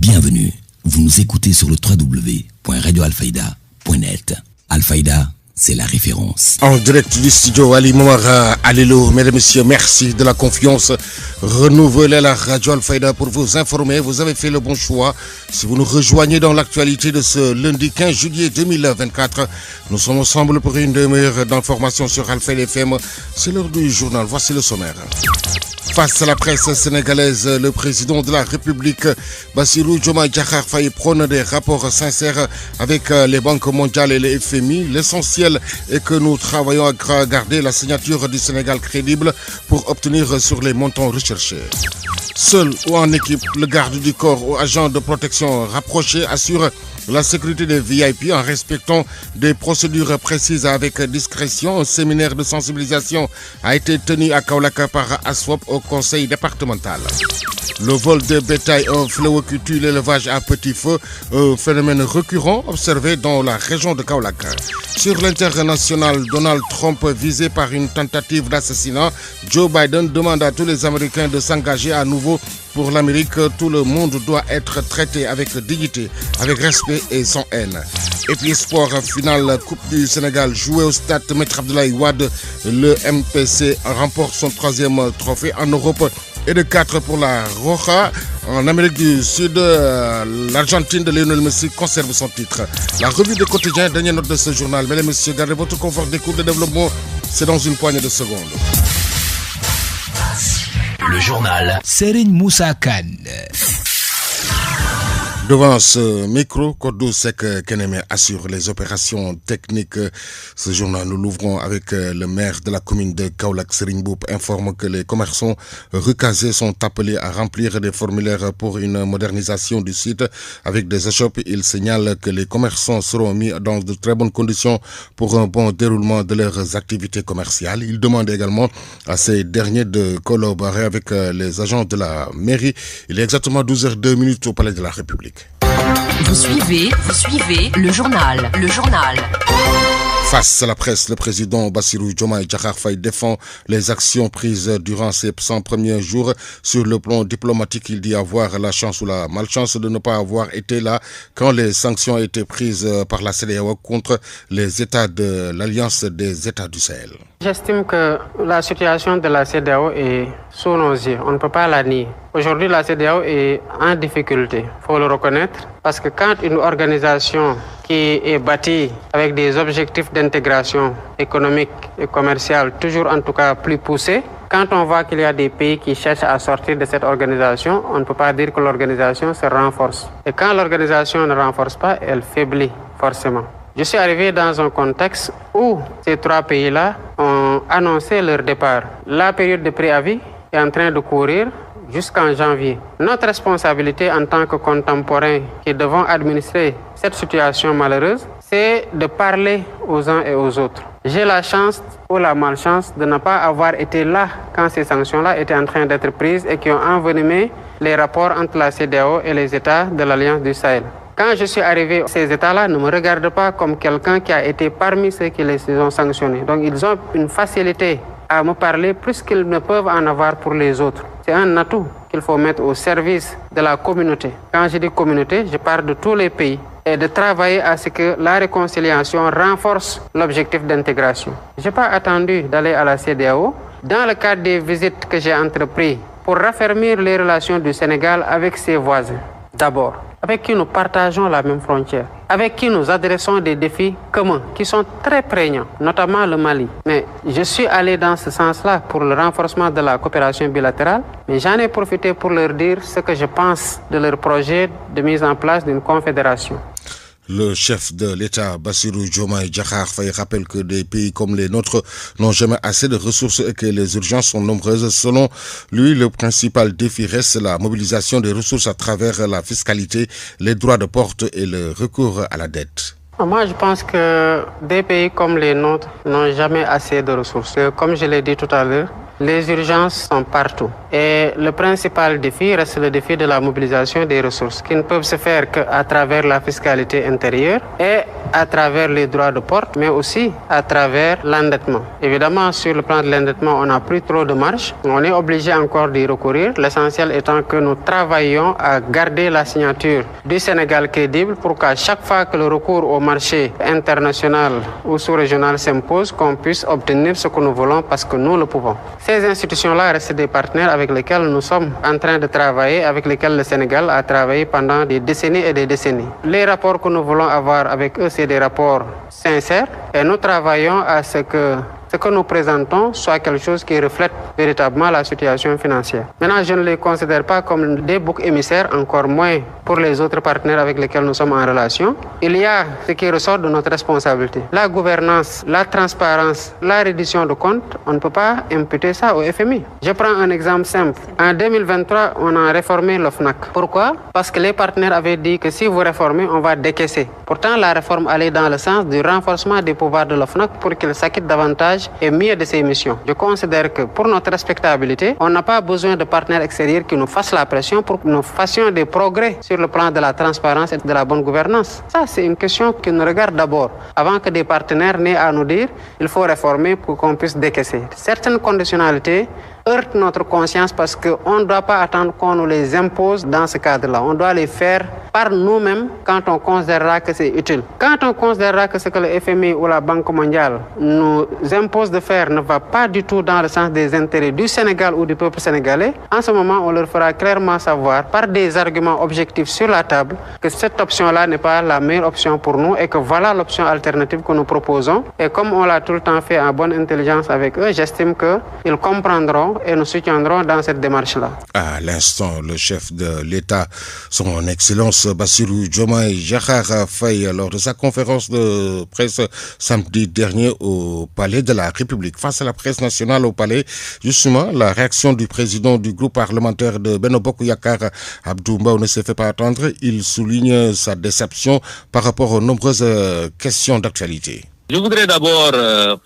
Bienvenue. Vous nous écoutez sur le www.radioalfayda.net. Alfayda, c'est la référence. En direct du studio Ali Momara, Allélo, mesdames et messieurs, merci de la confiance renouvelée à la Radio Alfayda pour vous informer. Vous avez fait le bon choix. Si vous nous rejoignez dans l'actualité de ce lundi 15 juillet 2024, nous sommes ensemble pour une demi-heure d'informations sur Alfayda FM. C'est l'heure du journal. Voici le sommaire. Face à la presse sénégalaise, le président de la République, Bassirou Diomaye Diakhar Faye, prône des rapports sincères avec les banques mondiales et les FMI. L'essentiel est que nous travaillons à garder la signature du Sénégal crédible pour obtenir sur les montants recherchés. Seul ou en équipe, le garde du corps ou agent de protection rapproché assure la sécurité des VIP en respectant des procédures précises avec discrétion. Un séminaire de sensibilisation a été tenu à Kaolaka par ASFOP au conseil départemental. Le vol de bétail, un fléau qui tue l'élevage à petit feu, un phénomène récurrent observé dans la région de Kaolaka. Sur l'international, Donald Trump visé par une tentative d'assassinat. Joe Biden demande à tous les Américains de s'engager à nouveau pour l'Amérique. Tout le monde doit être traité avec dignité, avec respect et sans haine. Et puis sport, finale Coupe du Sénégal jouée au stade Maître Abdoulaye Wade. Le MPC remporte son 3e trophée en Europe et de 4 pour la Roja. En Amérique du Sud, l'Argentine de Lionel Messi conserve son titre. La revue de quotidien, dernière note de ce journal. Mesdames et messieurs, gardez votre confort d'écoute de développement. C'est dans une poignée de secondes. Le journal Serigne Moussa Kane. Devant ce micro, Kodou Sek Keneme assure les opérations techniques. Ce journal, nous l'ouvrons avec le maire de la commune de Kaolack, Serigne Mboup, informe que les commerçants recasés sont appelés à remplir des formulaires pour une modernisation du site avec des échoppes. Il signale que les commerçants seront mis dans de très bonnes conditions pour un bon déroulement de leurs activités commerciales. Il demande également à ces derniers de collaborer avec les agents de la mairie. Il est exactement 12h02 au Palais de la République. Vous suivez le journal. Face à la presse, le président Bassirou Diomaye Diakhar Faye défend les actions prises durant ces 100 premiers jours. Sur le plan diplomatique, il dit avoir la chance ou la malchance de ne pas avoir été là quand les sanctions étaient prises par la CEDEAO contre les États de l'Alliance des États du Sahel. J'estime que la situation de la CEDEAO est sous nos yeux. On ne peut pas la nier. Aujourd'hui, la CEDEAO est en difficulté, il faut le reconnaître, parce que quand une organisation qui est bâtie avec des objectifs d'intégration économique et commerciale, toujours en tout cas plus poussés, quand on voit qu'il y a des pays qui cherchent à sortir de cette organisation, on ne peut pas dire que l'organisation se renforce. Et quand l'organisation ne renforce pas, elle faiblit forcément. Je suis arrivé dans un contexte où ces 3 pays-là ont annoncé leur départ. La période de préavis est en train de courir jusqu'en janvier. Notre responsabilité en tant que contemporains qui devons administrer cette situation malheureuse, c'est de parler aux uns et aux autres. J'ai la chance ou la malchance de ne pas avoir été là quand ces sanctions-là étaient en train d'être prises et qui ont envenimé les rapports entre la CEDEAO et les États de l'Alliance du Sahel. Quand je suis arrivé, ces États-là ne me regardent pas comme quelqu'un qui a été parmi ceux qui les ont sanctionnés. Donc ils ont une facilité à me parler plus qu'ils ne peuvent en avoir pour les autres. C'est un atout qu'il faut mettre au service de la communauté. Quand je dis communauté, je parle de tous les pays. Et de travailler à ce que la réconciliation renforce l'objectif d'intégration. Je n'ai pas attendu d'aller à la CEDEAO. Dans le cadre des visites que j'ai entreprises pour raffermir les relations du Sénégal avec ses voisins, d'abord, avec qui nous partageons la même frontière, avec qui nous adressons des défis communs qui sont très prégnants, notamment le Mali. Mais je suis allé dans ce sens-là pour le renforcement de la coopération bilatérale, mais j'en ai profité pour leur dire ce que je pense de leur projet de mise en place d'une confédération. Le chef de l'État, Bassirou Diomaye Diakhar Faye, rappelle que des pays comme les nôtres n'ont jamais assez de ressources et que les urgences sont nombreuses. Selon lui, le principal défi reste la mobilisation des ressources à travers la fiscalité, les droits de porte et le recours à la dette. Moi, je pense que des pays comme les nôtres n'ont jamais assez de ressources. Comme je l'ai dit tout à l'heure, les urgences sont partout. Et le principal défi reste le défi de la mobilisation des ressources qui ne peuvent se faire qu'à travers la fiscalité intérieure et à travers les droits de porte, mais aussi à travers l'endettement. Évidemment, sur le plan de l'endettement, on n'a plus trop de marge. On est obligé encore d'y recourir. L'essentiel étant que nous travaillons à garder la signature du Sénégal crédible pour qu'à chaque fois que le recours au marché international ou sous-régional s'impose, qu'on puisse obtenir ce que nous voulons parce que nous le pouvons. Ces institutions-là restent des partenaires avec lesquels nous sommes en train de travailler, avec lesquels le Sénégal a travaillé pendant des décennies et des décennies. Les rapports que nous voulons avoir avec eux, c'est des rapports sincères et nous travaillons à ce que nous présentons soit quelque chose qui reflète véritablement la situation financière. Maintenant, je ne les considère pas comme des boucs émissaires, encore moins pour les autres partenaires avec lesquels nous sommes en relation. Il y a ce qui ressort de notre responsabilité. La gouvernance, la transparence, la reddition de comptes, on ne peut pas imputer ça au FMI. Je prends un exemple simple. En 2023, on a réformé l'OFNAC. Pourquoi? Parce que les partenaires avaient dit que si vous réformez, on va décaisser. Pourtant, la réforme allait dans le sens du renforcement des pouvoirs de l'OFNAC pour qu'il s'acquitte davantage et mieux de ses missions. Je considère que pour notre respectabilité, on n'a pas besoin de partenaires extérieurs qui nous fassent la pression pour que nous fassions des progrès sur le plan de la transparence et de la bonne gouvernance. Ça, c'est une question qui nous regarde d'abord. Avant que des partenaires n'aient à nous dire, il faut réformer pour qu'on puisse décaisser. Certaines conditionnalités heurtent notre conscience parce qu'on ne doit pas attendre qu'on nous les impose dans ce cadre-là. On doit les faire par nous-mêmes quand on considérera que c'est utile. Quand on considérera que ce que le FMI ou la Banque mondiale nous impose de faire ne va pas du tout dans le sens des intérêts du Sénégal ou du peuple sénégalais, en ce moment, on leur fera clairement savoir par des arguments objectifs sur la table que cette option-là n'est pas la meilleure option pour nous et que voilà l'option alternative que nous proposons. Et comme on l'a tout le temps fait en bonne intelligence avec eux, j'estime qu'ils comprendront et nous soutiendrons dans cette démarche-là. À l'instant, le chef de l'État, son Excellence Bassirou Diomaye Diakhar Faye, lors de sa conférence de presse samedi dernier au Palais de la République. Face à la presse nationale au Palais, justement, la réaction du président du groupe parlementaire de Benno Bokk Yakaar, Abdou Mbow, ne se fait pas attendre. Il souligne sa déception par rapport aux nombreuses questions d'actualité. Je voudrais d'abord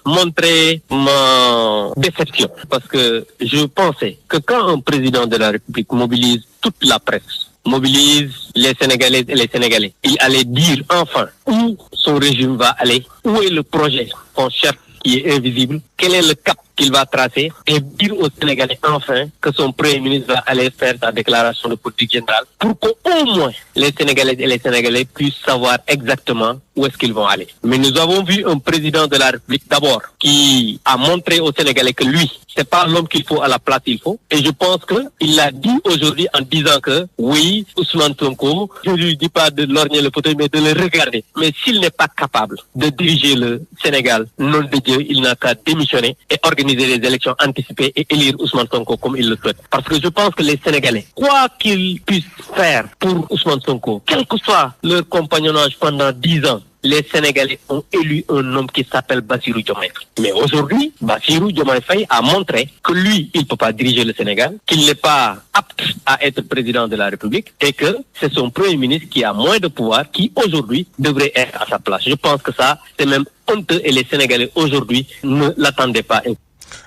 montrer ma déception parce que je pensais que quand un président de la République mobilise toute la presse, mobilise les Sénégalaises et les Sénégalais, il allait dire enfin où son régime va aller, où est le projet qu'on cherche qui est invisible, quel est le cap qu'il va tracer et dire aux Sénégalais enfin que son Premier ministre va aller faire sa déclaration de politique générale pour qu'au moins les Sénégalaises et les Sénégalais puissent savoir exactement où est-ce qu'ils vont aller. Mais nous avons vu un président de la République d'abord qui a montré aux Sénégalais que lui, c'est pas l'homme qu'il faut à la place qu'il faut. Et je pense qu'il l'a dit aujourd'hui en disant que oui, Ousmane Sonko, je ne lui dis pas de lorgner le fauteuil, mais de le regarder. Mais s'il n'est pas capable de diriger le Sénégal, nom de Dieu, il n'a qu'à démissionner et organiser les élections anticipées et élire Ousmane Sonko comme il le souhaite. Parce que je pense que les Sénégalais, quoi qu'ils puissent faire pour Ousmane Sonko, quel que soit leur compagnonnage pendant 10 ans, les Sénégalais ont élu un homme qui s'appelle Bassirou Diomaye Faye. Mais aujourd'hui, Bassirou Diomaye Faye a montré que lui, il ne peut pas diriger le Sénégal, qu'il n'est pas apte à être président de la République et que c'est son Premier ministre qui a moins de pouvoir qui aujourd'hui devrait être à sa place. Je pense que ça, c'est même honteux et les Sénégalais aujourd'hui ne l'attendaient pas.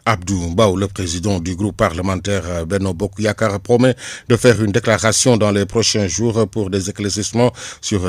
Abdou Mbow, le président du groupe parlementaire Benno Bokk Yakaar, promet de faire une déclaration dans les prochains jours pour des éclaircissements sur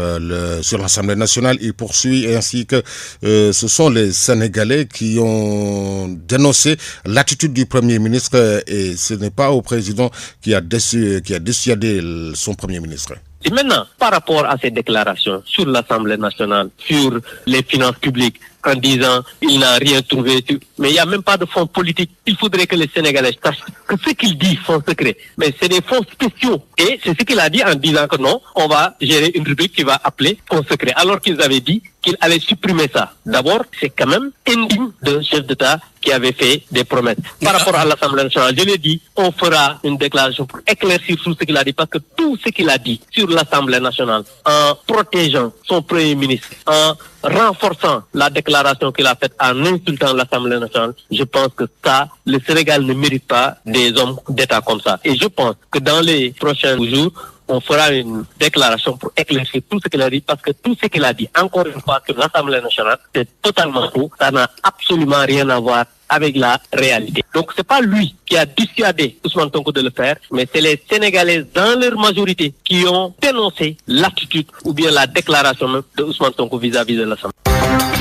l'Assemblée nationale. Il poursuit ainsi que ce sont les Sénégalais qui ont dénoncé l'attitude du Premier ministre et ce n'est pas au président qui a dissuadé son Premier ministre. Et maintenant, par rapport à ces déclarations sur l'Assemblée nationale, sur les finances publiques, en disant il n'a rien trouvé, mais il n'y a même pas de fonds politiques. Il faudrait que les Sénégalais sachent que ce qu'il dit, fonds secrets, mais c'est des fonds spéciaux. Et c'est ce qu'il a dit en disant que non, on va gérer une rubrique qui va appeler fonds secrets, alors qu'ils avaient dit qu'il allait supprimer ça. D'abord, c'est quand même indigne d'un chef d'État qui avait fait des promesses. Par rapport à l'Assemblée nationale, je l'ai dit, on fera une déclaration pour éclaircir tout ce qu'il a dit, parce que tout ce qu'il a dit sur l'Assemblée nationale, en protégeant son Premier ministre, en renforçant la déclaration qu'il a faite en insultant l'Assemblée nationale, je pense que ça, le Sénégal ne mérite pas des hommes d'État comme ça. Et je pense que dans les prochains jours, on fera une déclaration pour éclaircir tout ce qu'il a dit, parce que tout ce qu'il a dit, encore une fois, sur l'Assemblée nationale, c'est totalement faux. Ça n'a absolument rien à voir avec la réalité. Donc c'est pas lui qui a dissuadé Ousmane Sonko de le faire, mais c'est les Sénégalais dans leur majorité qui ont dénoncé l'attitude ou bien la déclaration même de Ousmane Sonko vis-à-vis de l'Assemblée.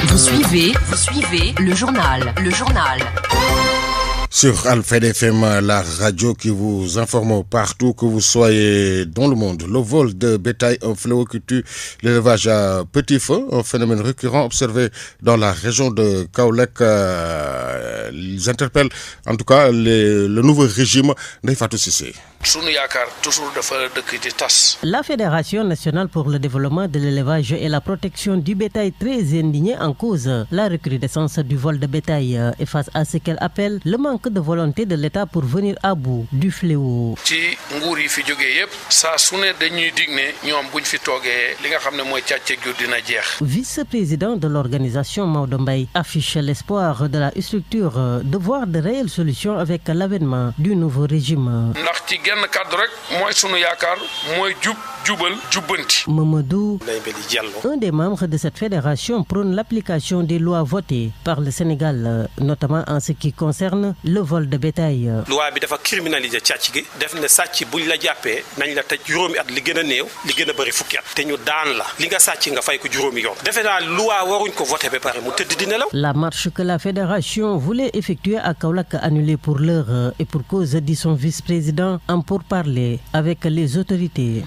Vous suivez le journal. Sur Alfayda FM, la radio qui vous informe partout que vous soyez dans le monde. Le vol de bétail, un fléau qui tue l'élevage à petit feu, un phénomène récurrent observé dans la région de Kaolack. Ils interpellent en tout cas le nouveau régime Ndeye Fatou Cissé. La Fédération nationale pour le développement de l'élevage et la protection du bétail, très indignée en cause la recrudescence du vol de bétail et face à ce qu'elle appelle le manque de volonté de l'État pour venir à bout du fléau. Vice-président de l'organisation Maodo Mbaye affiche l'espoir de la structure de voir de réelles solutions avec l'avènement du nouveau régime. Mamadou, un des membres de cette fédération, prône l'application des lois votées par le Sénégal, notamment en ce qui concerne le vol de bétail. Loi bi dafa criminaliser càcc gi, def ne sàcc buñ la jàppee nañ la tëj juróomi at li gën a néew li gën a bëri fukki at te ñu daan la li nga sàcc nga fay ko juróomi yoon. Defe naa loi waruñ ko voter ba pare mu tëdd di nelaw. La marche que la fédération voulait effectuer à Kaolack annulée pour l'heure et pour cause, dit son vice-président, en pourparlers avec les autorités.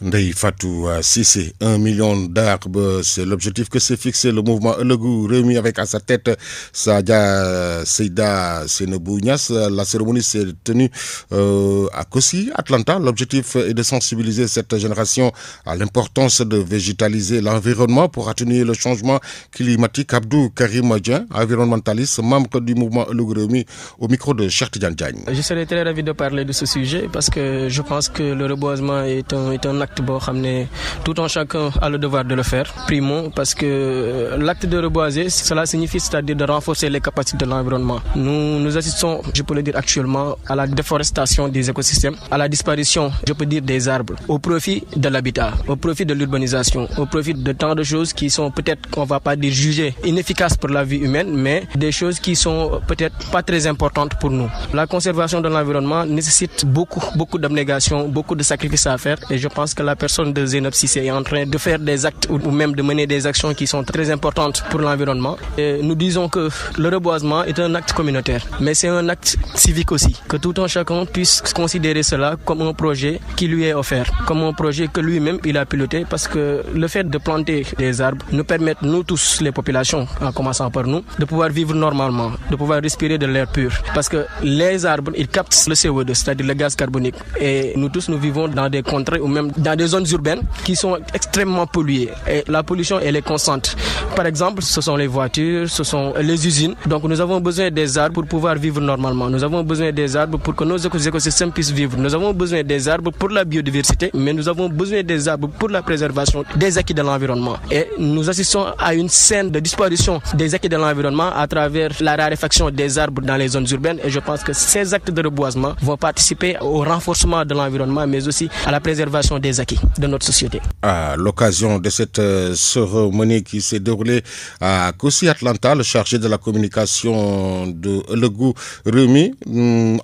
Ndeye Fatou Cissé, 1 million d'arbres, c'est l'objectif que s'est fixé le mouvement Ëllëgu Rewmi avec à sa tête Sadia Seyda Seynabou Niass. La cérémonie s'est tenue à Kossi, Atlanta. L'objectif est de sensibiliser cette génération à l'importance de végétaliser l'environnement pour atténuer le changement climatique. Abdou Karim Dieng, environnementaliste, membre du mouvement Ëllëgu Rewmi, au micro de Cheikh Tidiane Diagne. Je serais très ravi de parler de ce sujet parce que je pense que le reboisement est un acte boo xam ne tout un chacun a le devoir de le faire. Primo, parce que l'acte de reboiser, cela signifie, c'est-à-dire de renforcer les capacités de l'environnement. Nous assistons, je peux le dire actuellement, à la déforestation des écosystèmes, à la disparition, je peux dire, des arbres, au profit de l'habitat, au profit de l'urbanisation, au profit de tant de choses qui sont peut-être, qu'on va pas dire jugées inefficaces pour la vie humaine, mais des choses qui sont peut-être pas très importantes pour nous. La conservation de l'environnement nécessite beaucoup d'abnégation, beaucoup de sacrifices à faire, et je pense que la personne de Zeynab Cissé est en train de faire des actes ou même de mener des actions qui sont très importantes pour l'environnement. Et nous disons que le reboisement est un acte communautaire, mais c'est un acte civique aussi, que tout un chacun puisse considérer cela comme un projet qui lui est offert, comme un projet que lui-même il a piloté, parce que le fait de planter des arbres nous permet, nous tous les populations, en commençant par nous, de pouvoir vivre normalement, de pouvoir respirer de l'air pur, parce que les arbres ils captent le CO2, c'est-à-dire le gaz carbonique, et nous tous nous vivons dans des contrées ou même dans des zones urbaines qui sont extrêmement polluées, et la pollution elle est constante. Par exemple, ce sont les voitures, ce sont les usines. Donc nous avons besoin des arbres pour pouvoir vivre normalement. Nous avons besoin des arbres pour que nos écosystèmes puissent vivre. Nous avons besoin des arbres pour la biodiversité, mais nous avons besoin des arbres pour la préservation des acquis de l'environnement. Et nous assistons à une scène de disparition des acquis de l'environnement à travers la raréfaction des arbres dans les zones urbaines, et je pense que ces actes de reboisement vont participer au renforcement de l'environnement, mais aussi à la préservation des acquis de notre société. À l'occasion de cette cérémonie qui s'est déroulée à Kossi, Atlanta, le chargé de la communication de Ëllëgu Rewmi,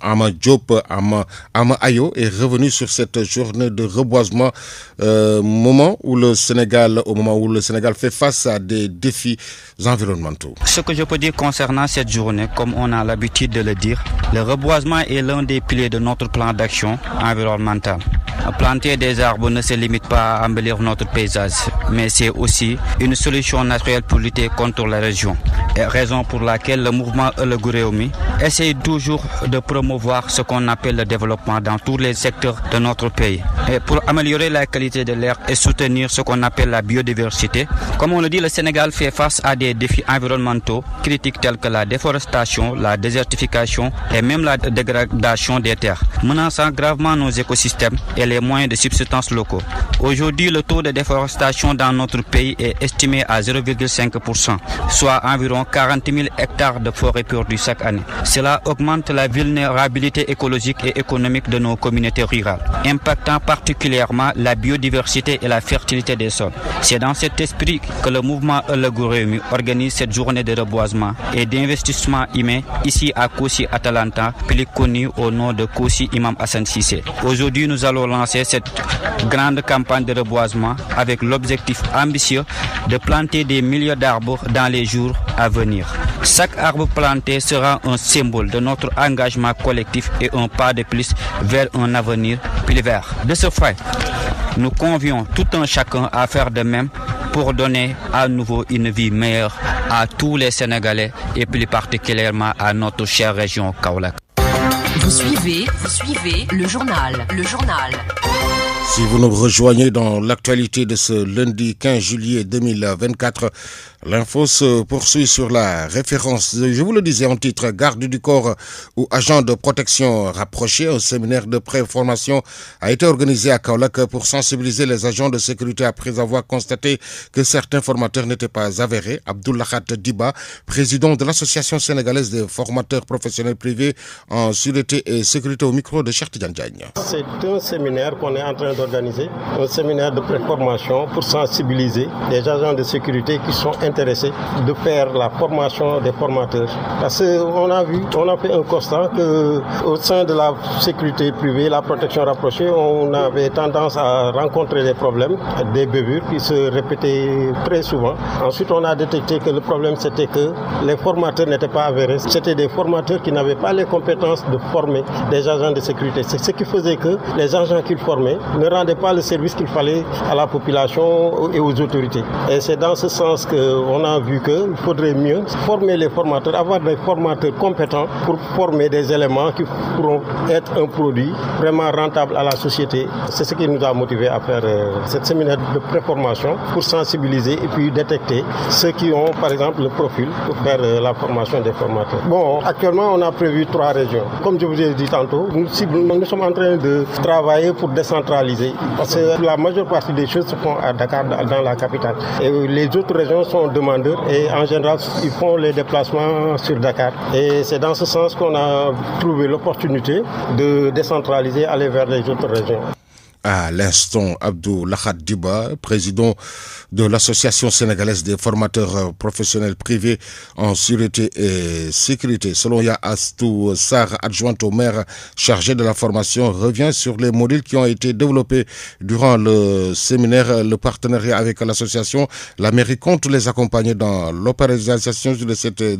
Ama Diop Ama Ayo, est revenu sur cette journée de reboisement, au moment où le Sénégal fait face à des défis environnementaux. Ce que je peux dire concernant cette journée, comme on a l'habitude de le dire, le reboisement est l'un des piliers de notre plan d'action environnemental. Planter des arbres ne se limite pas à embellir notre paysage, mais c'est aussi une solution naturelle pour lutter contre la région. Et raison pour laquelle le mouvement Ëllëgu Rewmi essaye toujours de promouvoir ce qu'on appelle le développement dans tous les secteurs de notre pays. Et pour améliorer la qualité de l'air et soutenir ce qu'on appelle la biodiversité, comme on le dit, le Sénégal fait face à des défis environnementaux critiques tels que la déforestation, la désertification et même la dégradation des terres, menaçant gravement nos écosystèmes et les moyens de subsistance locaux. Aujourd'hui, le taux de déforestation dans notre pays est estimé à 0,5%, soit environ 40 000 hectares de forêt perdues chaque année. Cela augmente la vulnérabilité écologique et économique de nos communautés rurales, impactant particulièrement la biodiversité et la fertilité des sols. C'est dans cet esprit que le mouvement Ëllëgu Rewmi organise cette journée de reboisement et d'investissement humain ici à Kossy Atalanta, plus connu au nom de Kossy Imam Hassan Cissé. Aujourd'hui, nous allons lancer cette grande campagne de reboisement avec l'objectif ambitieux de planter des milliers d'arbres dans les jours à venir. Chaque arbre planté sera un symbole de notre engagement collectif et un pas de plus vers un avenir plus vert. De ce fait, nous convions tout un chacun à faire de même pour donner à nouveau une vie meilleure à tous les Sénégalais et plus particulièrement à notre chère région Kaolack. Vous suivez le journal. Si vous nous rejoignez dans l'actualité de ce lundi 15 juillet 2024, l'info se poursuit sur la référence. Je vous le disais en titre, garde du corps ou agent de protection rapproché. Un séminaire de pré-formation a été organisé à Kaolack pour sensibiliser les agents de sécurité après avoir constaté que certains formateurs n'étaient pas avérés. Abdoulakhat Diba, président de l'association sénégalaise des formateurs professionnels privés en sûreté et sécurité au micro de Cheikh Tidiane Diagne. C'est un séminaire qu'on est en train d'organiser, un séminaire de pré-formation pour sensibiliser les agents de sécurité qui sont intéressés de faire la formation des formateurs. Parce qu'on a fait un constat qu'au sein de la sécurité privée, la protection rapprochée, on avait tendance à rencontrer des problèmes, des bavures qui se répétaient très souvent. Ensuite, on a détecté que le problème, c'était que les formateurs n'étaient pas avérés. C'était des formateurs qui n'avaient pas les compétences de former des agents de sécurité. C'est ce qui faisait que les agents qu'ils formaient ne rendaient pas le service qu'il fallait à la population et aux autorités. Et c'est dans ce sens qu'on a vu qu'il faudrait mieux former les formateurs, avoir des formateurs compétents pour former des éléments qui pourront être un produit vraiment rentable à la société. C'est ce qui nous a motivés à faire cette séminaire de pré-formation pour sensibiliser et puis détecter ceux qui ont par exemple le profil pour faire la formation des formateurs. Bon, actuellement on a prévu 3 régions. Comme je vous ai dit tantôt, nous sommes en train de travailler pour décentraliser parce que la majeure partie des choses se font à Dakar, dans la capitale. Et les autres régions sont demandeurs et en général ils font les déplacements sur Dakar. Et c'est dans ce sens qu'on a trouvé l'opportunité de décentraliser, aller vers les autres régions. À l'instant, Abdoulakhat Diba, président de l'association sénégalaise des formateurs professionnels privés en sûreté et sécurité. Selon Astou Sarr, adjointe au maire chargée de la formation, revient sur les modules qui ont été développés durant le séminaire. Le partenariat avec l'association, la mairie compte les accompagner dans l'opérationnalisation de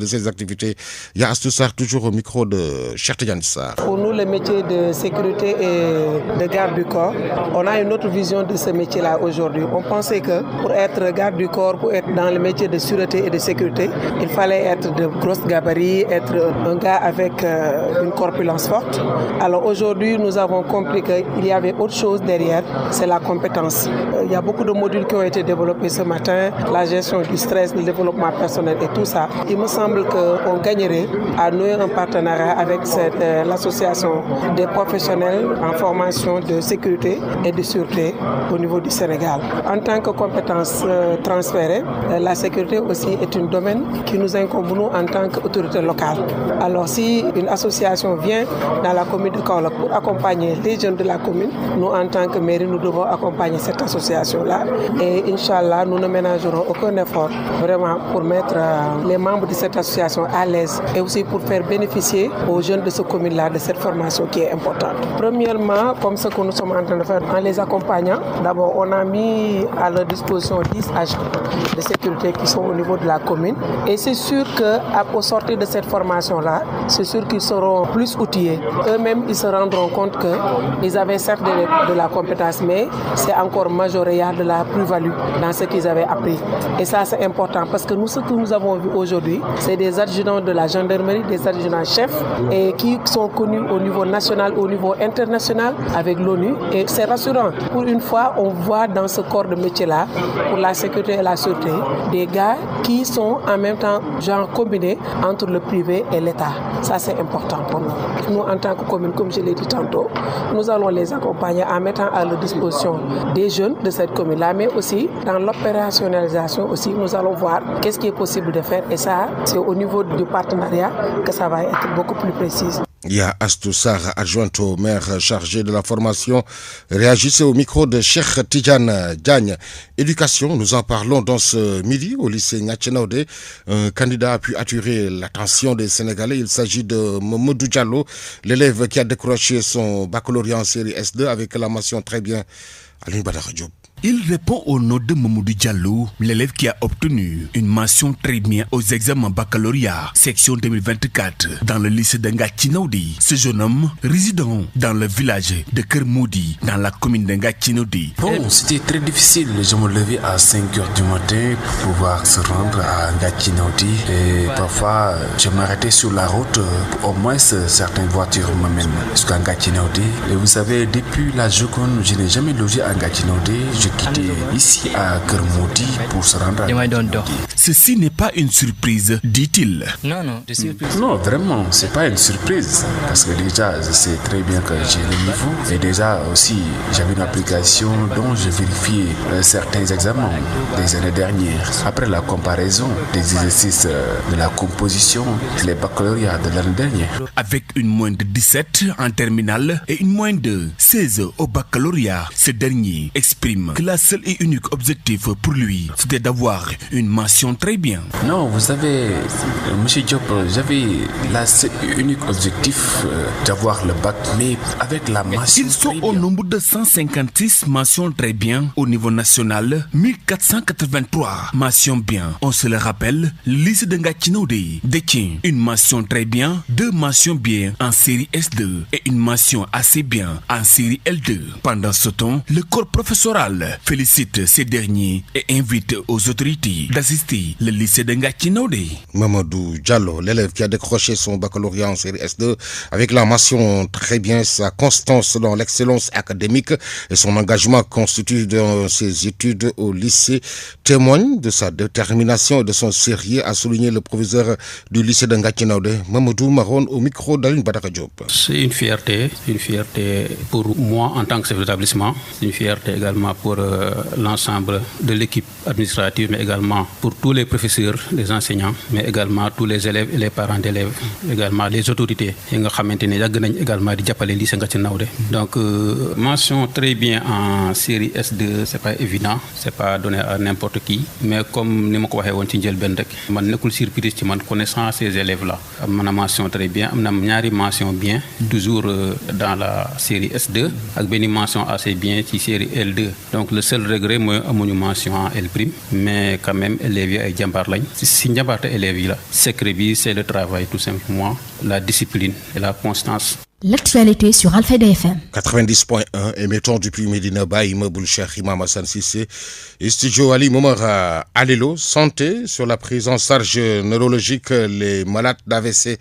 ces activités. Astou Sarr, toujours au micro de Cheikh Tidiane Sarr. Pour nous, le métier de sécurité et de garde du corps, on a une autre vision de ce métier-là aujourd'hui. On pensait que pour être garde du corps, pour être dans le métier de sûreté et de sécurité, il fallait être de grosses gabarits, être un gars avec une corpulence forte. Alors aujourd'hui, nous avons compris qu'il y avait autre chose derrière, c'est la compétence. Il y a beaucoup de modules qui ont été développés ce matin, la gestion du stress, le développement personnel et tout ça. Il me semble qu'on gagnerait à nouer un partenariat avec l'association des professionnels en formation de sécurité et de sûreté au niveau du Sénégal. En tant que compétence transférée, la sécurité aussi est un domaine qui nous incombe nous en tant qu'autorité locale. Alors si une association vient dans la commune de Kaolack pour accompagner les jeunes de la commune, nous en tant que mairie, nous devons accompagner cette association-là et Inch'Allah, nous ne ménagerons aucun effort vraiment pour mettre les membres de cette association à l'aise et aussi pour faire bénéficier aux jeunes de cette commune-là de cette formation qui est importante. Premièrement, comme ce que nous sommes en train de faire en les accompagnant, d'abord on a mis à leur disposition 10 agents de sécurité qui sont au niveau de la commune et c'est sûr qu'au sortir de cette formation-là, c'est sûr qu'ils seront plus outillés. Eux-mêmes, ils se rendront compte qu'ils avaient certes de la compétence, mais c'est encore majoré, il y a de la plus-value dans ce qu'ils avaient appris. Et ça, c'est important parce que nous, ce que nous avons vu aujourd'hui, c'est des adjudants de la gendarmerie, des adjudants chefs et qui sont connus au niveau national, au niveau international avec l'ONU. Et c'est rassurant. Pour une fois, on voit dans ce corps de métier-là, pour la sécurité et la sûreté, des gars qui sont en même temps genre combinés entre le privé et l'État. Ça, c'est important pour nous. Nous, en tant que commune, comme je l'ai dit tantôt, nous allons les accompagner en mettant à leur disposition des jeunes de cette commune-là, mais aussi dans l'opérationnalisation aussi, nous allons voir qu'est-ce qui est possible de faire. Et ça, c'est au niveau du partenariat que ça va être beaucoup plus précis. Il y a Astou Sarr, adjointe au maire chargé de la formation, réagissait au micro de Cheikh Tidjane Diagne. Éducation, nous en parlons dans ce midi au lycée Ngatchénaoudé. Un candidat a pu attirer l'attention des Sénégalais. Il s'agit de Mamadou Diallo, l'élève qui a décroché son baccalauréat en série S2 avec la mention très bien à l'Université Diop. Il répond au nom de Mamadou Diallo, l'élève qui a obtenu une mention très bien aux examens baccalauréat section 2024 dans le lycée de Ngatchénaoudé. Ce jeune homme résidant dans le village de Kermoudi, dans la commune de Ngatchénaoudé. Bon, c'était très difficile. Je me levais à 5h du matin pour pouvoir se rendre à Ngatchénaoudé et parfois je m'arrêtais sur la route pour au moins certaines voitures m'amènent jusqu'à Ngatchénaoudé. Et vous savez, depuis la Joconde, je n'ai jamais logé à Ngatchénaoudé. Je quittais ici à Kermoudi pour se rendre à Ngatchénaoudé. Ceci n'est pas une surprise, dit-il. Non, surprise. Non, vraiment, c'est pas une surprise. Parce que déjà, je sais très bien que j'ai le niveau. Et déjà aussi, j'avais une application dont je vérifiais certains examens des années dernières. Après la comparaison des exercices de la composition, les baccalauréats de l'année dernière. Avec une moyenne de 17 en terminale et une moyenne de 16 au baccalauréat, ce dernier exprime que la seule et unique objectif pour lui, c'était d'avoir une mention très bien. Non, vous savez, M. Diop, j'avais la seule et unique objectif d'avoir le bac, mais avec la mention. Ils sont au nombre de 156 mentions très bien au niveau national, 1483 mentions bien. On se le rappelle, le lycée de Ngatchénaoudé détient une mention très bien, 2 mentions bien en série S2 et une mention assez bien en série L2. Pendant ce temps, le corps professoral félicite ces derniers et invite aux autorités d'assister le lycée de Ngatchénaoudé. Mamadou Diallo, l'élève qui a décroché son baccalauréat en série S2 avec la mention très bien, sa constance dans l'excellence académique et son engagement constitué dans ses études au lycée témoigne de sa détermination et de son sérieux, a souligné le proviseur du lycée de Ngatchénaoudé, Mamadou Maron, au micro d'Aline Badara Diop. C'est une fierté pour moi en tant que chef d'établissement, c'est une fierté également pour l'ensemble de l'équipe administrative, mais également pour tous les professeurs, les enseignants, mais également tous les élèves et les parents d'élèves, également les autorités. Également lycée Ngatchénaoudé. Donc, mention très bien en série S2, c'est pas évident, c'est pas donné à n'importe qui, mais comme nous m'avons dit, je suis surpris de connaissant ces élèves-là. Ma mention très bien, ma mention bien, toujours dans la série S2, avec une mention assez bien dans la série L2. Donc, le seul regret, moi, une mention en L', mais quand même, élèves et jambar lañ. Si jambar élèves là, secret c'est le travail tout simplement, la discipline et la constance. L'actualité sur Alfayda FM. 90.1, émettons depuis Medina Baye, immeuble Cheikh Imam Hassan Cissé, et studio Ali Momara Alelo, santé sur la prise en charge neurologique. Les malades d'AVC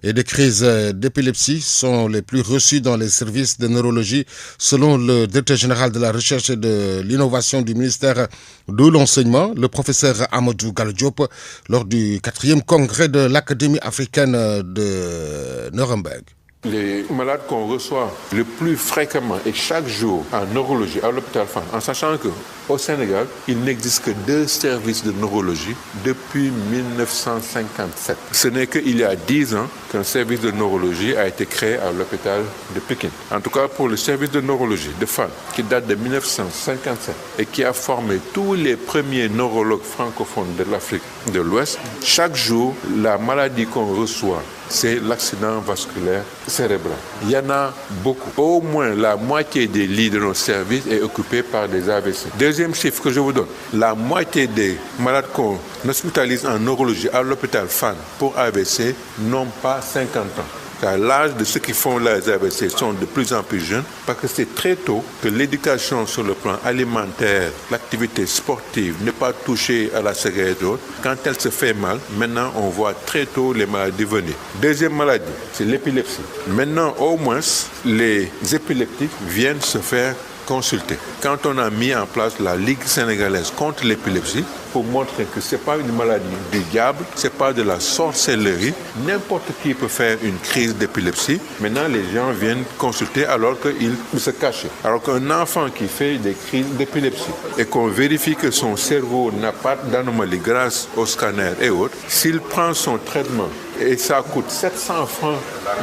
et de crise d'épilepsie sont les plus reçus dans les services de neurologie, selon le directeur général de la recherche et de l'innovation du ministère de l'enseignement, le professeur Amadou Gallo Diop, lors du 4e congrès de l'Académie africaine de Nuremberg. Les malades qu'on reçoit le plus fréquemment et chaque jour en neurologie à l'hôpital Fann, en sachant qu'au Sénégal, il n'existe que 2 services de neurologie depuis 1957. Ce n'est qu'il y a 10 ans qu'un service de neurologie a été créé à l'hôpital de Pékin. En tout cas, pour le service de neurologie de Fann, qui date de 1957 et qui a formé tous les premiers neurologues francophones de l'Afrique de l'Ouest, chaque jour, la maladie qu'on reçoit, c'est l'accident vasculaire cérébral. Il y en a beaucoup. Au moins la moitié des lits de nos services est occupée par des AVC. Deuxième chiffre que je vous donne, la moitié des malades qu'on hospitalise en neurologie à l'hôpital Fann pour AVC n'ont pas 50 ans. Car l'âge de ceux qui font les AVC sont de plus en plus jeunes, parce que c'est très tôt que l'éducation sur le plan alimentaire, l'activité sportive, ne pas toucher à la cigarette et autres. Quand elle se fait mal, maintenant on voit très tôt les maladies venir. Deuxième maladie, c'est l'épilepsie. Maintenant, au moins, les épileptiques viennent se faire consulté. Quand on a mis en place la Ligue sénégalaise contre l'épilepsie, pour montrer que ce n'est pas une maladie du diable, ce n'est pas de la sorcellerie, n'importe qui peut faire une crise d'épilepsie. Maintenant, les gens viennent consulter alors qu'ils se cachent. Alors qu'un enfant qui fait des crises d'épilepsie et qu'on vérifie que son cerveau n'a pas d'anomalie grâce au scanner et autres, s'il prend son traitement et ça coûte 700 francs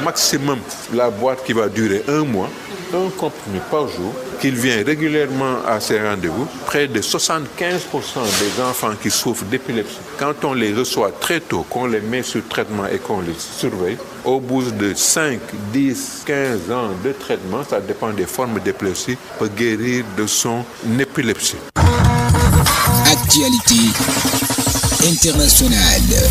maximum, la boîte qui va durer 1 mois, un comprimé par jour, qu'il vient régulièrement à ses rendez-vous, près de 75% des enfants qui souffrent d'épilepsie, quand on les reçoit très tôt, qu'on les met sur traitement et qu'on les surveille, au bout de 5, 10, 15 ans de traitement, ça dépend des formes d'épilepsie, peut guérir de son épilepsie. Actualité internationale.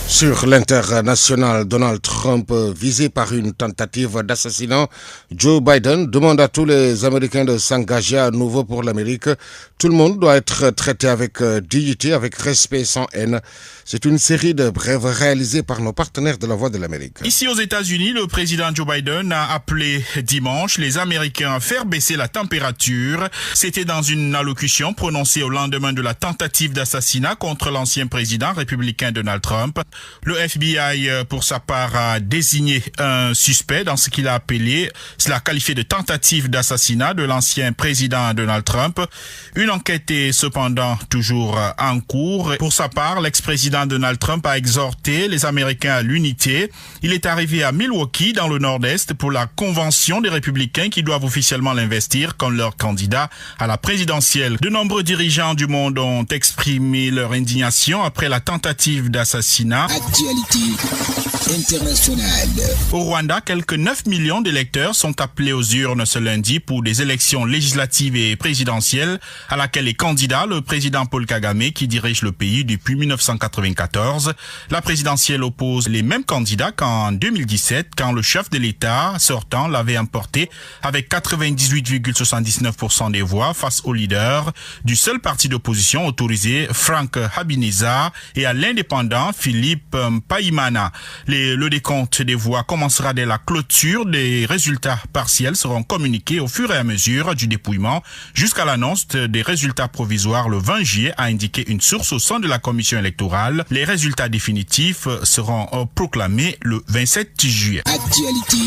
Sur l'international, Donald Trump, visé par une tentative d'assassinat, Joe Biden demande à tous les Américains de s'engager à nouveau pour l'Amérique. Tout le monde doit être traité avec dignité, avec respect, sans haine. C'est une série de brèves réalisées par nos partenaires de la Voix de l'Amérique. Ici aux États-Unis, le président Joe Biden a appelé dimanche les Américains à faire baisser la température. C'était dans une allocution prononcée au lendemain de la tentative d'assassinat contre l'ancien président républicain Donald Trump. Le FBI, pour sa part, a désigné un suspect dans ce qu'il a appelé, cela qualifié de tentative d'assassinat de l'ancien président Donald Trump. Une enquête est cependant toujours en cours. Pour sa part, l'ex-président Donald Trump a exhorté les Américains à l'unité. Il est arrivé à Milwaukee, dans le Nord-Est, pour la convention des républicains qui doivent officiellement l'investir comme leur candidat à la présidentielle. De nombreux dirigeants du monde ont exprimé leur indignation après la tentative d'assassinat. Actualité internationale. Au Rwanda, quelques 9 millions d'électeurs sont appelés aux urnes ce lundi pour des élections législatives et présidentielles à laquelle est candidat le président Paul Kagame qui dirige le pays depuis 1994. La présidentielle oppose les mêmes candidats qu'en 2017 quand le chef de l'État sortant l'avait emporté avec 98,79% des voix face au leader du seul parti d'opposition autorisé, Frank Habineza, et à l'indépendant Philippe Mpayimana. Le décompte des voix commencera dès la clôture. Des résultats partiels seront communiqués au fur et à mesure du dépouillement jusqu'à l'annonce des résultats provisoires le 20 juillet, a indiqué une source au sein de la commission électorale. Les résultats définitifs seront proclamés le 27 juillet. Actualité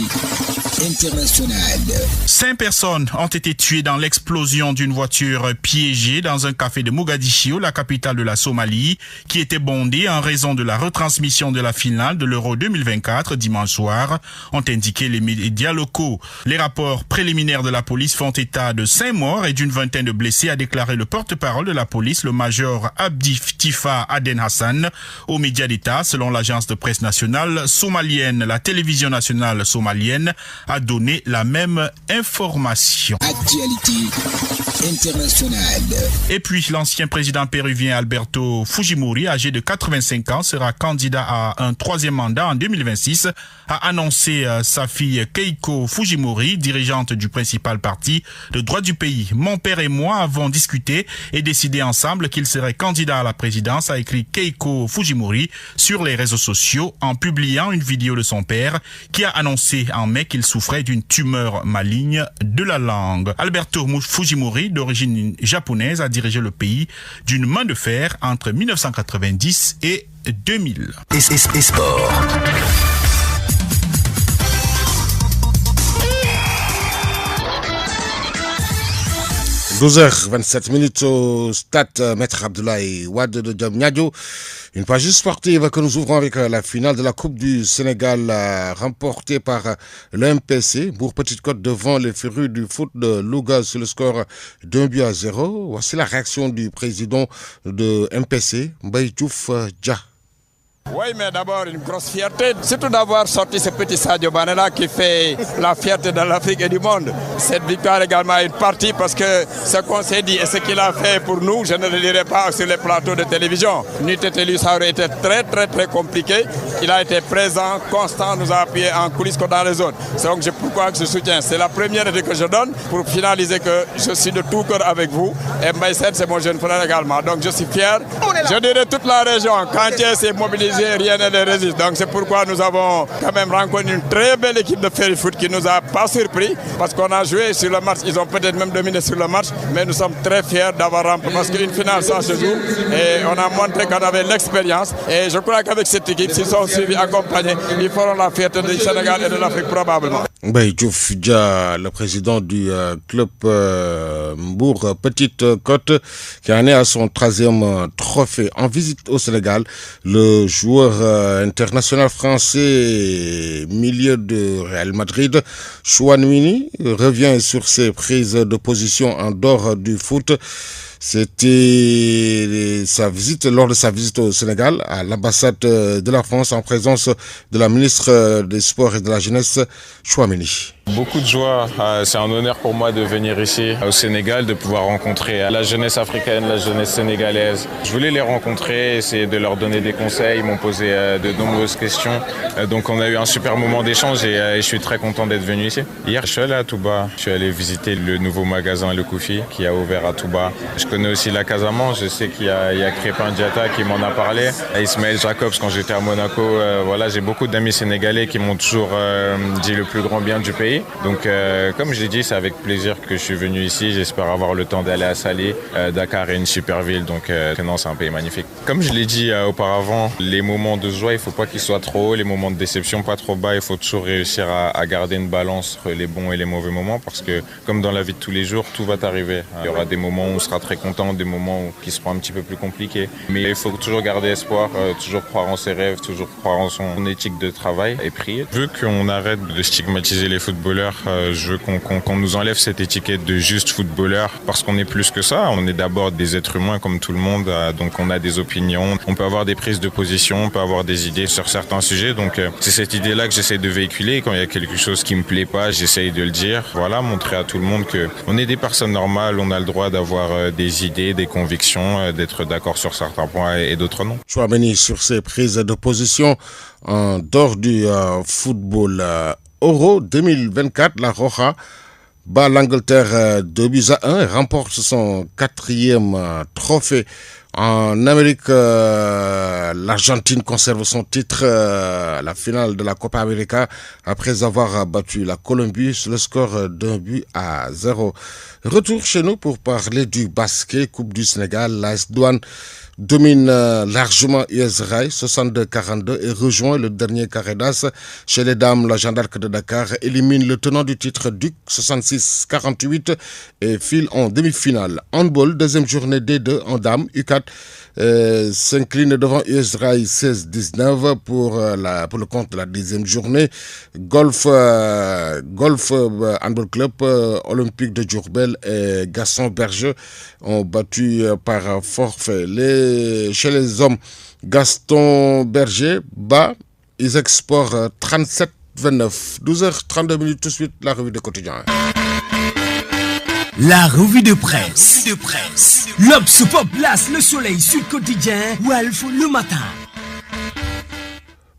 internationale. 5 personnes ont été tuées dans l'explosion d'une voiture piégée dans un café de Mogadiscio, la capitale de la Somalie, qui était bondée en raison de la retransmission de la finale de l'Euro 2024 dimanche soir, ont indiqué les médias locaux. Les rapports préliminaires de la police font état de 5 morts et d'une vingtaine de blessés, a déclaré le porte-parole de la police, le major Abdi Tifa Aden Hassan, aux médias d'État. Selon l'agence de presse nationale somalienne, la télévision nationale somalienne a donné la même information. Actualité internationale. Et puis, l'ancien président péruvien Alberto Fujimori, âgé de 85 ans, sera candidat à un 3e mandat en 2026, a annoncé sa fille Keiko Fujimori, dirigeante du principal parti de droite du pays. Mon père et moi avons discuté et décidé ensemble qu'il serait candidat à la présidence, a écrit Keiko Fujimori sur les réseaux sociaux en publiant une vidéo de son père qui a annoncé en mai qu'il souffrait d'une tumeur maligne de la langue. Alberto Fujimori, d'origine japonaise, a dirigé le pays d'une main de fer entre 1990 et 2000. Et sport. – 12h27 au stade Maître Abdoulaye Wade de Diamniadio. Une page sportive que nous ouvrons avec la finale de la Coupe du Sénégal remportée par le MPC. Bourg-Petite-Côte devant les férus du foot de Louga sur le score d'1-0. Voici la réaction du président de MPC, Mbaye Diouf Dia. Oui, mais d'abord une grosse fierté, surtout d'avoir sorti ce petit Sadio Mané-là qui fait la fierté de l'Afrique et du monde. Cette victoire également est une partie parce que ce qu'on s'est dit et ce qu'il a fait pour nous, je ne le dirai pas sur les plateaux de télévision. N'eût été lui, ça aurait été très compliqué. Il a été présent, constant, nous a appuyé en coulisses comme dans les zones. C'est donc pourquoi je soutiens. C'est la première idée que je donne pour finaliser que je suis de tout cœur avec vous. Et Mbaye Sène, c'est mon jeune frère également. Donc je suis fier. Je dirais toute la région, Kantier s'est mobilisé yeux, rien ne les résiste. Donc c'est pourquoi nous avons quand même rencontré une très belle équipe de Ferry Foot qui nous a pas surpris parce qu'on a joué sur le match. Ils ont peut-être même dominé sur le match, mais nous sommes très fiers d'avoir remporté parce qu'une finale ça se joue et on a montré qu'on avait l'expérience. Et je crois qu'avec cette équipe, s'ils sont suivis, accompagnés, ils feront la fierté du Sénégal et de l'Afrique probablement. Diouf Dia, le président du club Mbour Petite Côte, qui en est à son 13e trophée. En visite au Sénégal, le joueur international français milieu de Real Madrid, Chouameni, revient sur ses prises de position en dehors du foot. C'était lors de sa visite au Sénégal à l'ambassade de la France en présence de la ministre des Sports et de la Jeunesse, Chouameni. Beaucoup de joie, c'est un honneur pour moi de venir ici au Sénégal, de pouvoir rencontrer la jeunesse africaine, la jeunesse sénégalaise. Je voulais les rencontrer, essayer de leur donner des conseils, ils m'ont posé de nombreuses questions. Donc on a eu un super moment d'échange et je suis très content d'être venu ici. Hier je suis allé à Touba, je suis allé visiter le nouveau magasin Le Koufi qui a ouvert à Touba. Je connais aussi la Casamance, je sais qu'il y a Crépin Diatta qui m'en a parlé, Ismaël Jacobs quand j'étais à Monaco. Voilà, j'ai beaucoup d'amis sénégalais qui m'ont toujours dit le plus grand bien du pays. Donc comme je l'ai dit, c'est avec plaisir que je suis venu ici. J'espère avoir le temps d'aller à Salé. Dakar est une super ville, donc non, c'est un pays magnifique. Comme je l'ai dit auparavant, les moments de joie, il ne faut pas qu'ils soient trop hauts, les moments de déception pas trop bas. Il faut toujours réussir à garder une balance entre les bons et les mauvais moments parce que comme dans la vie de tous les jours, tout va t'arriver. Il y aura des moments où on sera très content, des moments qui seront un petit peu plus compliqués. Mais il faut toujours garder espoir, toujours croire en ses rêves, toujours croire en son éthique de travail et prier. Je veux qu'on arrête de stigmatiser les footballeurs. Je veux qu'on nous enlève cette étiquette de juste footballeur parce qu'on est plus que ça. On est d'abord des êtres humains comme tout le monde, donc on a des opinions, on peut avoir des prises de position, on peut avoir des idées sur certains sujets. Donc c'est cette idée-là que j'essaie de véhiculer. Quand il y a quelque chose qui me plaît pas, j'essaie de le dire. Voilà, montrer à tout le monde qu'on est des personnes normales, on a le droit d'avoir des idées, des convictions, d'être d'accord sur certains points et d'autres non. Chouameni sur ses prises de position en dehors du football. Euro 2024, la Roja bat l'Angleterre 2-1 et remporte son 4e trophée. En Amérique, l'Argentine conserve son titre à la finale de la Copa América après avoir battu la Colombie sur le score d'1-0. Retour chez nous pour parler du basket, Coupe du Sénégal. L'AS Douanes domine largement US Rail 62-42 et rejoint le dernier carré d'as. Chez les dames, la Jeanne d'Arc de Dakar élimine le tenant du titre Duc 66-48 et file en demi-finale. Handball, deuxième journée D2 en dames, U4 s'incline devant US Rail 16-19 pour le compte de la 10e journée. Golf Handball Club Olympique de Diourbel et Gaston Berger ont battu par forfait. Chez les hommes, Gaston Berger bat Isaac Sport 37-29. 12h32 tout de suite, la revue de quotidien. La revue de presse. L'Obs, Pop, Place, Le Soleil, Sud Quotidien, Walf, Le Matin.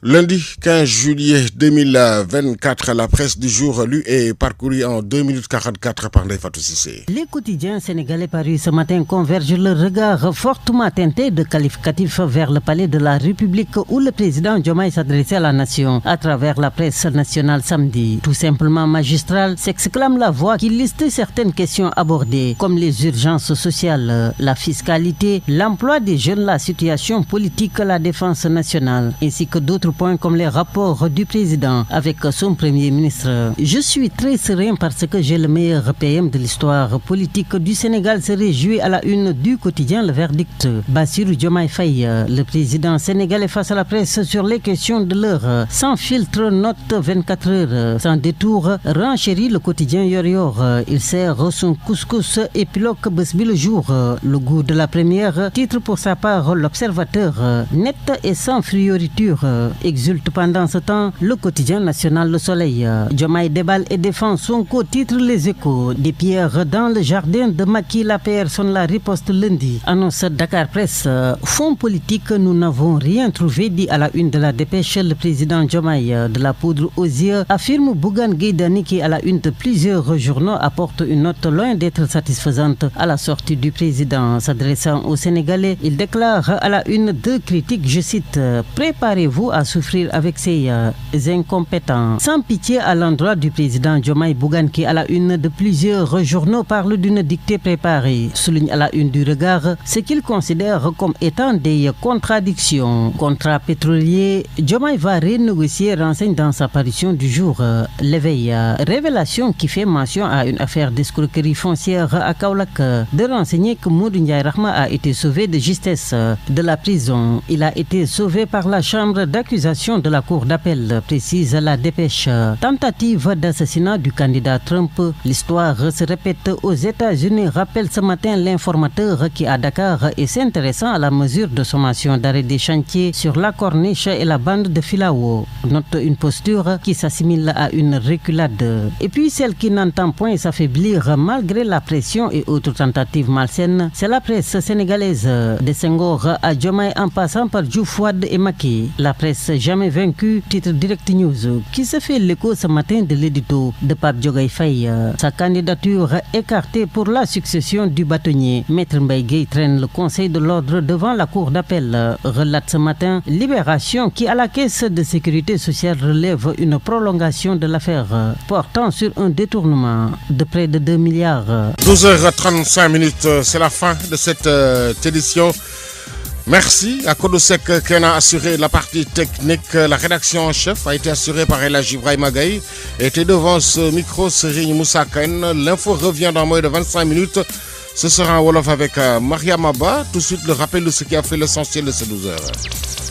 Lundi 15 juillet 2024, la presse du jour lue et parcourue en 2 minutes 44 par Ndeye Fatou Cissé. Les quotidiens sénégalais parus ce matin convergent le regard fortement teinté de qualificatifs vers le palais de la République où le président Diomaye s'adressait à la nation à travers la presse nationale samedi. Tout simplement magistral, s'exclame la voix qui liste certaines questions abordées comme les urgences sociales, la fiscalité, l'emploi des jeunes, la situation politique, la défense nationale, ainsi que d'autres points comme les rapports du président avec son premier ministre. Je suis très serein parce que j'ai le meilleur PM de l'histoire politique du Sénégal, se réjouit à la une du quotidien Le Verdict. Bassirou Diomaye Faye, le président sénégalais face à la presse sur les questions de l'heure. Sans filtre, note 24 heures. Sans détour, renchérit le quotidien Yor. Il sert son couscous épilogue Besbi le jour. Le goût de la première, titre pour sa part L'Observateur. Net et sans frioriture. exulte pendant ce temps le quotidien national Le Soleil. Diomaye déballe et défend Sonko, titre Les Échos. Des pierres dans le jardin de Macky, la personne la riposte lundi. Annonce Dakar Presse. Fonds politique, nous n'avons rien trouvé, dit à la une de la dépêche le président Diomaye. De la poudre aux yeux, affirme Bougane Gueye Dany qui à la une de plusieurs journaux apporte une note loin d'être satisfaisante à la sortie du président. S'adressant aux Sénégalais, il déclare à la une de critiques, je cite, « Préparez-vous à souffrir avec ces incompétents ». Sans pitié à l'endroit du président Diomaye, Bougane qui à la une de plusieurs journaux parle d'une dictée préparée. Souligne à la une du Regard ce qu'il considère comme étant des contradictions. Contrat pétrolier, Diomaye va renégocier, renseigne dans sa parution du jour L'éveil. Révélation qui fait mention à une affaire d'escroquerie foncière à Kaolack. De renseigner que Modou Ndiaye Rahma a été sauvé de justesse de la prison. Il a été sauvé par la chambre d'accusation de la cour d'appel, précise la dépêche. Tentative d'assassinat du candidat Trump. L'histoire se répète aux États-Unis, rappelle ce matin l'informateur qui à Dakar est s'intéressant à la mesure de sommation d'arrêt des chantiers sur la corniche et la bande de Filao. Note une posture qui s'assimile à une reculade. Et puis celle qui n'entend point s'affaiblir malgré la pression et autres tentatives malsaines, c'est la presse sénégalaise. De Senghor à Diomaye en passant par Diouf Wade et Macky. La presse jamais vaincue, titre Direct News, qui se fait l'écho ce matin de l'édito de Pape Diogaye Faye. Sa candidature écartée pour la succession du bâtonnier. Maître Mbaye Gueye traîne le conseil de l'ordre devant la cour d'appel. Relate ce matin Libération qui à la caisse de sécurité sociale relève une prolongation de l'affaire portant sur un détournement de près de 2 milliards. 12h35, c'est la fin de cette édition. Merci à Kodosek qui en a assuré la partie technique. La rédaction en chef a été assurée par Elhadji Ibrahima Gaye. Était devant ce micro Serigne Moussa Kane. L'info revient dans moins de 25 minutes. Ce sera en Wolof avec Mariam Abba. Tout de suite le rappel de ce qui a fait l'essentiel de ces 12 heures.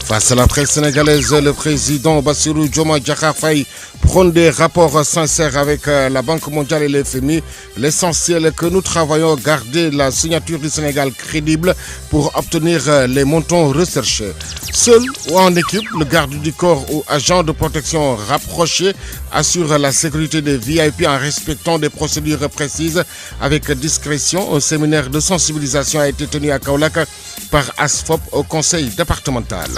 Face à la presse sénégalaise, le président Bassirou Diomaye Diakhar Faye prône des rapports sincères avec la Banque mondiale et le FMI. L'essentiel est que nous travaillons à garder la signature du Sénégal crédible pour obtenir les montants recherchés. Seul ou en équipe, le garde du corps ou agent de protection rapproché assure la sécurité des VIP en respectant des procédures précises avec discrétion. Un séminaire de sensibilisation a été tenu à Kaolack par ASFOP au conseil départemental.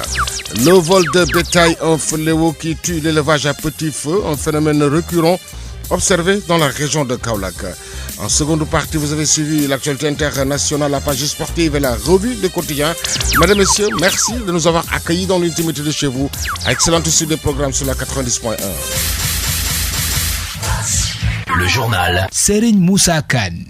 Le vol de bétail, un fléau qui tue l'élevage à petit feu, un phénomène récurrent observé dans la région de Kaolack. En seconde partie, vous avez suivi l'actualité internationale, la page sportive et la revue de quotidien. Mesdames et messieurs, merci de nous avoir accueillis dans l'intimité de chez vous. Excellente suite des programmes sur la 90.1. Le journal Serigne Moussa Kane.